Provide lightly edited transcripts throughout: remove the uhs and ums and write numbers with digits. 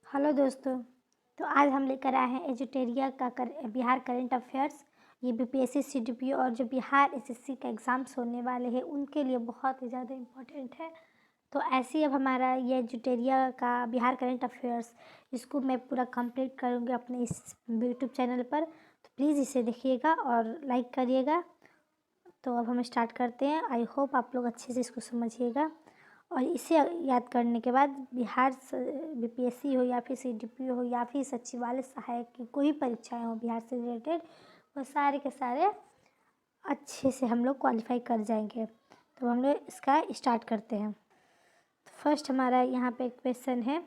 Hello दोस्तों। तो आज हम लेकर आए हैं एजुटेरिया का बिहार करंट अफेयर्स। ये बीपीएससी सीडीपी और जो बिहार एसएससी का एग्ज़ाम्स होने वाले हैं उनके लिए बहुत ही ज़्यादा इम्पोर्टेंट है। तो ऐसे ही अब हमारा ये एजुटेरिया का बिहार करंट अफेयर्स इसको मैं पूरा कंप्लीट करूँगी अपने इस यूट्यूब चैनल पर। तो प्लीज़ इसे देखिएगा और लाइक करिएगा। तो अब हम स्टार्ट करते हैं। आई होप आप लोग अच्छे से इसको समझिएगा और इसे याद करने के बाद बिहार बीपीएससी हो या फिर सीडीपी हो या फिर सचिवालय सहायक की कोई परीक्षाएं हो बिहार से रिलेटेड, वो सारे के सारे अच्छे से हम लोग क्वालिफाई कर जाएंगे। तो हम लोग इसका स्टार्ट करते हैं। तो फर्स्ट हमारा यहाँ पे क्वेश्चन है,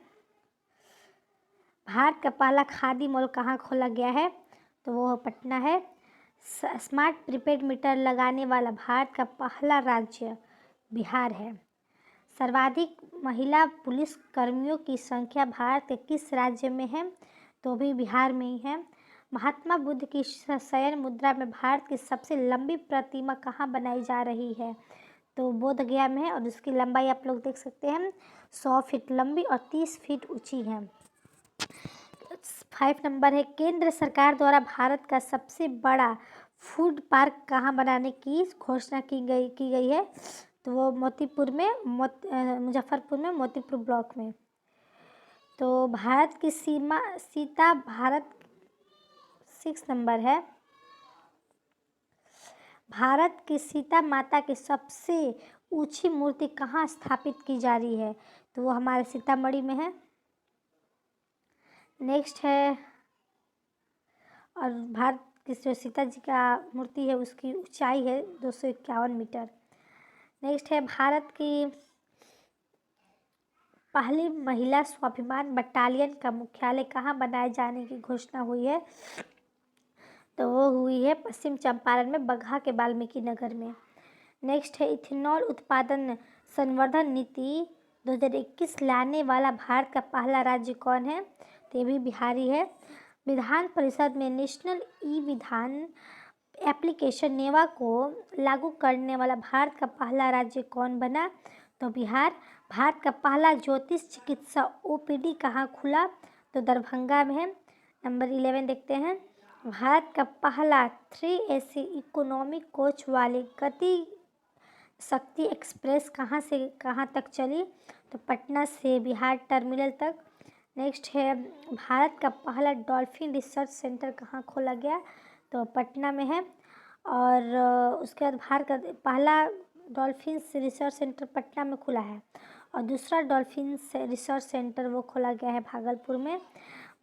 भारत का पहला खादी मॉल कहाँ खोला गया है? तो वो पटना है। स्मार्ट प्रीपेड मीटर लगाने वाला भारत का पहला राज्य बिहार है। सर्वाधिक महिला पुलिस कर्मियों की संख्या भारत के किस राज्य में है? तो भी बिहार में ही है। महात्मा बुद्ध की शयन मुद्रा में भारत की सबसे लंबी प्रतिमा कहाँ बनाई जा रही है? तो बोध गया में है और उसकी लंबाई आप लोग देख सकते हैं 100 फीट लंबी और 30 फीट ऊंची है। 5 नंबर है, केंद्र सरकार द्वारा भारत का सबसे बड़ा फूड पार्क कहाँ बनाने की घोषणा की गई है? तो वो मोतीपुर में मुजफ्फरपुर में मोतीपुर ब्लॉक में। तो भारत की सीता भारत 6 नंबर है, भारत की सीता माता की सबसे ऊंची मूर्ति कहाँ स्थापित की जा रही है? तो वो हमारे सीतामढ़ी में है। नेक्स्ट है, और भारत की जो सीता जी का मूर्ति है उसकी ऊंचाई है 251 मीटर। नेक्स्ट है, भारत की पहली महिला स्वाभिमान बटालियन का मुख्यालय कहाँ बनाए जाने की घोषणा हुई है? तो वो हुई है पश्चिम चंपारण में बगहा के वाल्मीकि नगर में। नेक्स्ट है, इथेनॉल उत्पादन संवर्धन नीति 2021 लाने वाला भारत का पहला राज्य कौन है? तो ये भी बिहारी है। विधान परिषद में नेशनल ई विधान एप्लीकेशन नेवा को लागू करने वाला भारत का पहला राज्य कौन बना? तो बिहार। भारत का पहला ज्योतिष चिकित्सा ओपीडी कहाँ खुला? तो दरभंगा में है। नंबर 11 देखते हैं, भारत का पहला 3 AC इकोनॉमिक कोच वाली गति शक्ति एक्सप्रेस कहाँ से कहाँ तक चली? तो पटना से बिहार टर्मिनल तक। नेक्स्ट है, भारत का पहला डॉल्फिन रिसर्च सेंटर कहाँ खोला गया? तो पटना में है। और उसके बाद भारत का पहला डॉल्फिन रिसर्च सेंटर पटना में खुला है और दूसरा डॉल्फिन रिसर्च सेंटर वो खोला गया है भागलपुर में।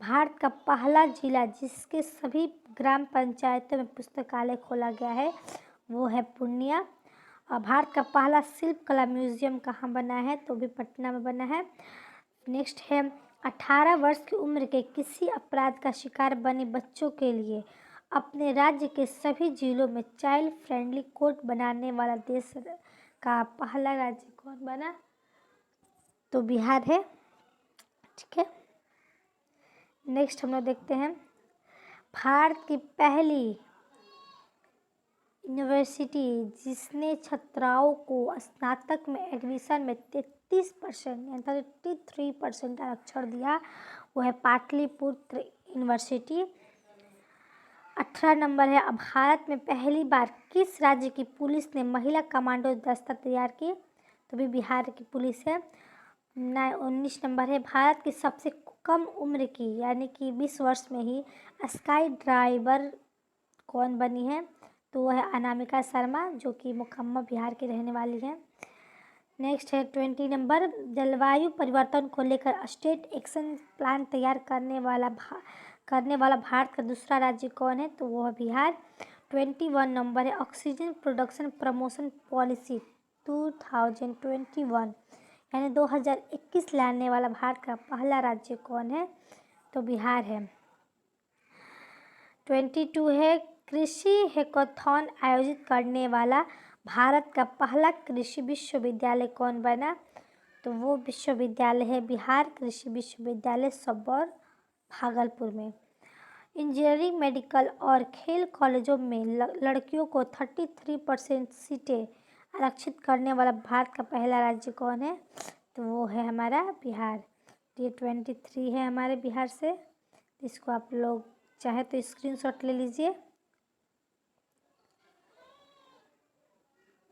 भारत का पहला जिला जिसके सभी ग्राम पंचायतों में पुस्तकालय खोला गया है वो है पूर्णिया। और भारत का पहला शिल्प कला म्यूजियम कहाँ बना है? तो भी पटना में बना है। नेक्स्ट है, 18 वर्ष की उम्र के किसी अपराध का शिकार बने बच्चों के लिए अपने राज्य के सभी जिलों में चाइल्ड फ्रेंडली कोर्ट बनाने वाला देश का पहला राज्य कौन बना? तो बिहार है। ठीक है, नेक्स्ट हम लोग देखते हैं, भारत की पहली यूनिवर्सिटी जिसने छात्राओं को स्नातक में एडमिशन में 33% यानी 33% आरक्षण दिया वो है पाटलिपुत्र यूनिवर्सिटी। 18 नंबर है, भारत में पहली बार किस राज्य की पुलिस ने महिला कमांडो दस्ता तैयार की? तो भी बिहार की पुलिस है। 19 नंबर है, भारत की सबसे कम उम्र की यानी कि 20 वर्ष में ही स्काई ड्राइवर कौन बनी है? तो वो है अनामिका शर्मा जो कि मुकम्मा बिहार की रहने वाली है। नेक्स्ट है 20 नंबर, जलवायु परिवर्तन को लेकर स्टेट एक्शन प्लान तैयार करने वाला भारत का दूसरा राज्य कौन है? तो वो है बिहार। 21 नंबर है, ऑक्सीजन प्रोडक्शन प्रमोशन पॉलिसी 2021 यानी 2021 लाने वाला भारत का पहला राज्य कौन है? तो बिहार है। 22 है, कृषि हैकाथॉन आयोजित करने वाला भारत का पहला कृषि विश्वविद्यालय कौन बना? तो वो विश्वविद्यालय है बिहार कृषि विश्वविद्यालय सबौर भागलपुर में। इंजीनियरिंग मेडिकल और खेल कॉलेजों में लड़कियों को 33% सीटें आरक्षित करने वाला भारत का पहला राज्य कौन है? तो वो है हमारा बिहार। ये 23 है हमारे बिहार से। इसको आप लोग चाहे तो स्क्रीनशॉट ले लीजिए।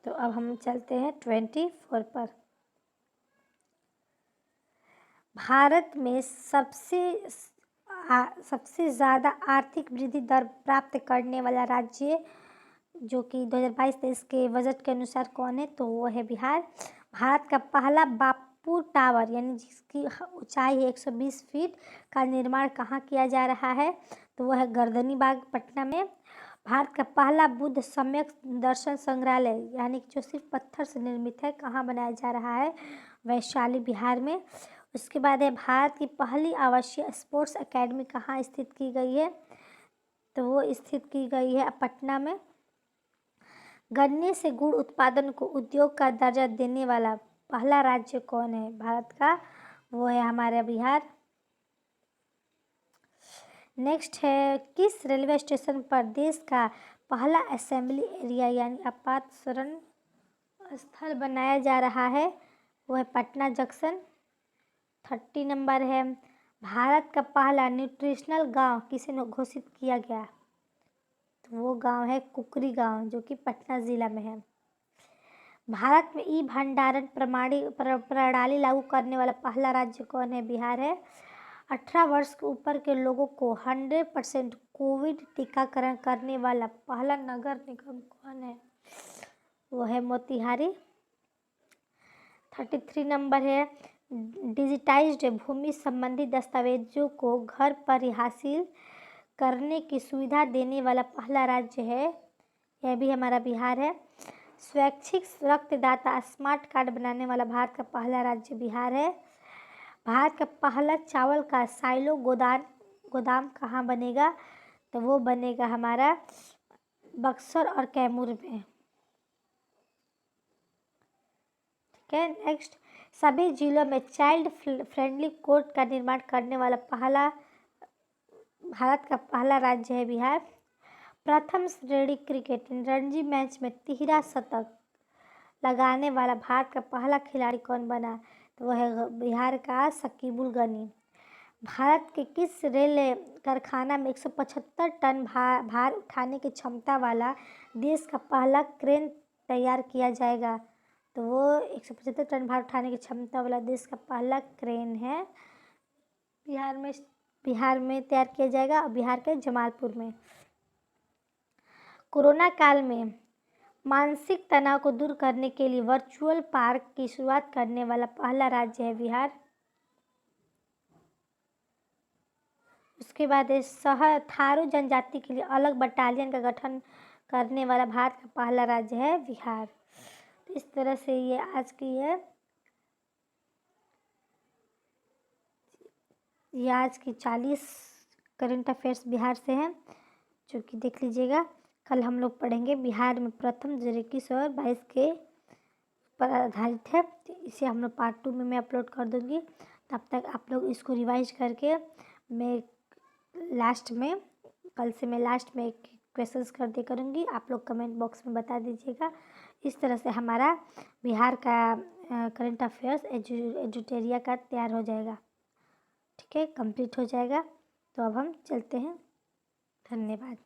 तो अब हम चलते हैं 24 पर। भारत में सबसे ज़्यादा आर्थिक वृद्धि दर प्राप्त करने वाला राज्य जो कि 2022-23 के बजट के अनुसार कौन है, तो वो है बिहार। भारत का पहला बापू टावर यानी जिसकी ऊंचाई है 120 फीट का निर्माण कहाँ किया जा रहा है, तो वो है गर्दनी बाग पटना में। भारत का पहला बुद्ध सम्यक दर्शन संग्रहालय यानी कि जो सिर्फ पत्थर से निर्मित है, कहाँ बनाया जा रहा है, वैशाली बिहार में। उसके बाद है भारत की पहली आवासीय स्पोर्ट्स एकेडमी कहाँ स्थित की गई है, तो वो स्थित की गई है पटना में। गन्ने से गुड़ उत्पादन को उद्योग का दर्जा देने वाला पहला राज्य कौन है भारत का, वो है हमारा बिहार। नेक्स्ट है किस रेलवे स्टेशन पर देश का पहला असेंबली एरिया यानी आपात शरण स्थल बनाया जा रहा है, वो है पटना जंक्शन। 30 नंबर है भारत का पहला न्यूट्रिशनल गांव किसे घोषित किया गया, तो वो गांव है कुकरी गांव जो कि पटना जिला में है। भारत में ई भंडारण प्रणाली लागू करने वाला पहला राज्य कौन है, बिहार है। 18 वर्ष के ऊपर के लोगों को 100% कोविड टीकाकरण करने वाला पहला नगर निगम कौन है, वो है मोतिहारी। 33 नंबर है डिजिटाइज्ड भूमि संबंधी दस्तावेजों को घर पर ही हासिल करने की सुविधा देने वाला पहला राज्य है, यह भी हमारा बिहार है। स्वैच्छिक रक्तदाता स्मार्ट कार्ड बनाने वाला भारत का पहला राज्य बिहार है। भारत का पहला चावल का साइलो गोदाम कहाँ बनेगा, तो वो बनेगा हमारा बक्सर और कैमूर में। ठीक है। नेक्स्ट सभी जिलों में चाइल्ड फ्रेंडली कोर्ट का निर्माण करने वाला भारत का पहला राज्य है बिहार। प्रथम श्रेणी क्रिकेट रणजी मैच में 13 शतक लगाने वाला भारत का पहला खिलाड़ी कौन बना, तो वह है बिहार का शकीबुल गनी। भारत के किस रेल कारखाना में 175 टन भार उठाने की क्षमता वाला देश का पहला क्रेन तैयार किया जाएगा, तो वो 175 टन भार उठाने की क्षमता वाला देश का पहला क्रेन है बिहार में तैयार किया जाएगा, और बिहार के जमालपुर में। कोरोना काल में मानसिक तनाव को दूर करने के लिए वर्चुअल पार्क की शुरुआत करने वाला पहला राज्य है बिहार। उसके बाद थारू जनजाति के लिए अलग बटालियन का गठन करने वाला भारत का पहला राज्य है बिहार। तो इस तरह से ये आज की 40 करंट अफेयर्स बिहार से हैं, जो कि देख लीजिएगा। कल हम लोग पढ़ेंगे बिहार में प्रथम जो 2122 के पर आधारित है, तो इसे हम लोग पार्ट 2 में मैं अपलोड कर दूँगी। तब तक आप लोग इसको रिवाइज करके मैं कल से मैं लास्ट में एक क्वेश्चंस कर दिया करूँगी, आप लोग कमेंट बॉक्स में बता दीजिएगा। इस तरह से हमारा बिहार का करंट अफेयर्स एजुटेरिया का तैयार हो जाएगा। ठीक है, कंप्लीट हो जाएगा। तो अब हम चलते हैं। धन्यवाद।